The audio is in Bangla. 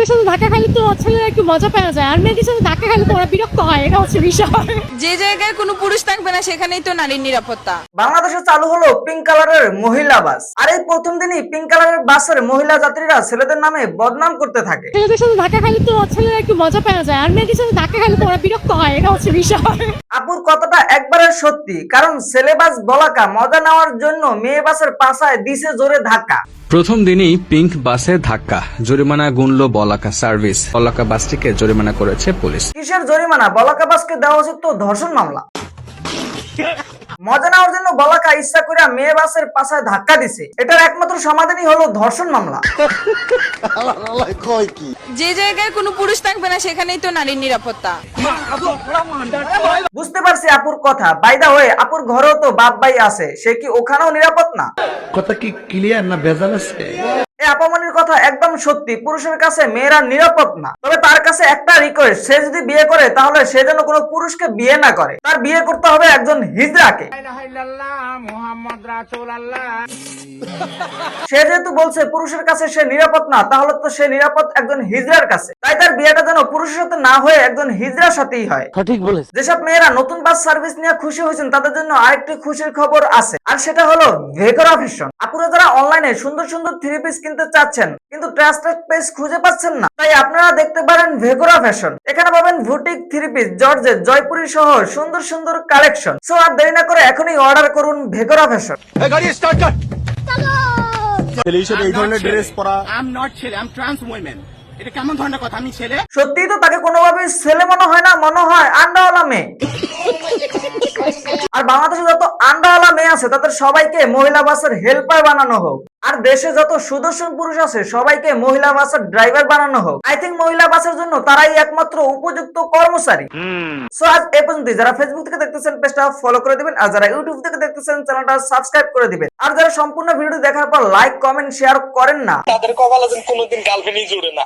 ছেলেদের সাথে ধাক্কা খাইলে তো ছেলেরা একটু মজা পাওয়া যায়, আর মেয়েদের সাথে ধাক্কা খাইলে তো ওরা বিরক্ত হয়, এটা হচ্ছে বিষয়। যে জায়গায় কোনো পুরুষ থাকবে না সেখানেই তো নারীর নিরাপত্তা। বাংলাদেশে চালু হলো পিঙ্ক কালারের মহিলা বাস। আর এই প্রথম দিনই পিঙ্ক কালারের বাসের মহিলা যাত্রীরা ছেলেদের নামে বদনাম করতে থাকে। ছেলেদের সাথে ধাক্কা খাইলে তো ছেলেরা একটু মজা পাওয়া যায়, আর মেয়েদের সাথে ধাক্কা খাইলে তো ওরা বিরক্ত হয়, এটা হচ্ছে বিষয়। আপুর কথাটা একবারে সত্যি, কারণ ছেলে বাস বলাকা মজা নেওয়ার জন্য মেয়ে বাসের পাশায় দিছে জোরে ধাক্কা। প্রথম দিনই পিঙ্ক বাসে ধাক্কা, জরিমানা গুনল বলাকা সার্ভিস। বলাকা বাসটিকে জরিমানা করেছে পুলিশ। কিসের জরিমানা? বলাকা বাসকে দেওয়া উচিত তো ধর্ষণ মামলা। মজা নেওয়ার জন্য বলাকা ইচ্ছা করে মেয়ে বাসের পাশায় ধাক্কা দিছে, এটার একমাত্র সমাধানই হলো ধর্ষণ মামলা। যে জায়গায় কোনো পুরুষ থাকবে না সেখানেই তো নারীর নিরাপত্তা। বুঝতে পারছি আপুর কথা। বাই দা ওয়ে, আপুর ঘরেও তো বাপ ভাই আছে, সে কি ওখানেও নিরাপদ না? কথা কি ক্লিয়ার না ভেজাল আছে? এই আপামনির কথা একদম সত্যি। পুরুষের কাছে মেয়েরা নিরাপদ না। তবে তার কাছে একটা রিকোয়েস্ট, সে যদি বিয়ে করে তাহলে সে যেন কোনো পুরুষকে বিয়ে না করে, তার বিয়ে করতে হবে একজন হিজড়াকে। সে যেহেতু বলছে পুরুষের কাছে সে নিরাপদ না, তাহলে তো সে নিরাপদ একজন হিজড়ার কাছে। তাই তার বিয়েটা যেন পুরুষের সাথে না হয়ে একজন হিজড়ার সাথেই হয়। সঠিক বলেছ। যেসব মেয়েরা নতুন বাস সার্ভিস নিয়ে খুশি হয়েছেন তাদের জন্য আরেকটি খুশির খবর আছে, আর সেটা হলো ভেকোরা ফ্যাশন। আপুরা যারা অনলাইনে সুন্দর সুন্দর থ্রি পিস কিনতে চাচ্ছেন কিন্তু ট্রাস্টেড পেজ খুঁজে পাচ্ছেন না, তাই আপনারা দেখতে পারেন ভেকোরা ফ্যাশন। এখানে পাবেন boutique three piece, georgette, Jaipuri সহ সুন্দর সুন্দর কালেকশন। সো আর দেরি না করে এখনই অর্ডার করুন ভেকোরা ফ্যাশন। ছেলে হিসেবে এই ধরনের ড্রেস পরা সত্যিই তো তাকে কোনোভাবে ছেলে মনে হয় না, মনে হয় আন্ডাওয়ালা মেয়ে। আর বাংলাদেশে যত আন্ডাওয়ালা মেয়ে আছে তাদের সবাইকে মহিলা বাসের হেল্পার বানানো হোক, আর দেশে যত সুদর্শন পুরুষ আছে সবাইকে মহিলা বাসের ড্রাইভার বানানো হোক। আই থিঙ্ক মহিলা বাসের জন্য তারাই একমাত্র উপযুক্ত কর্মচারী। সো আজ এই পর্যন্ত। যারা ফেসবুক থেকে দেখতেছেন পেজটা ফলো করে দিবেন, আর যারা ইউটিউব থেকে দেখতেছেন চ্যানেলটা সাবস্ক্রাইব করে দিবেন। আর যারা সম্পূর্ণ ভিডিও দেখার পর লাইক কমেন্ট শেয়ার করেন না, তাদের কপালে কোনোদিন গার্লফ্রেন্ডই জুড়ে না।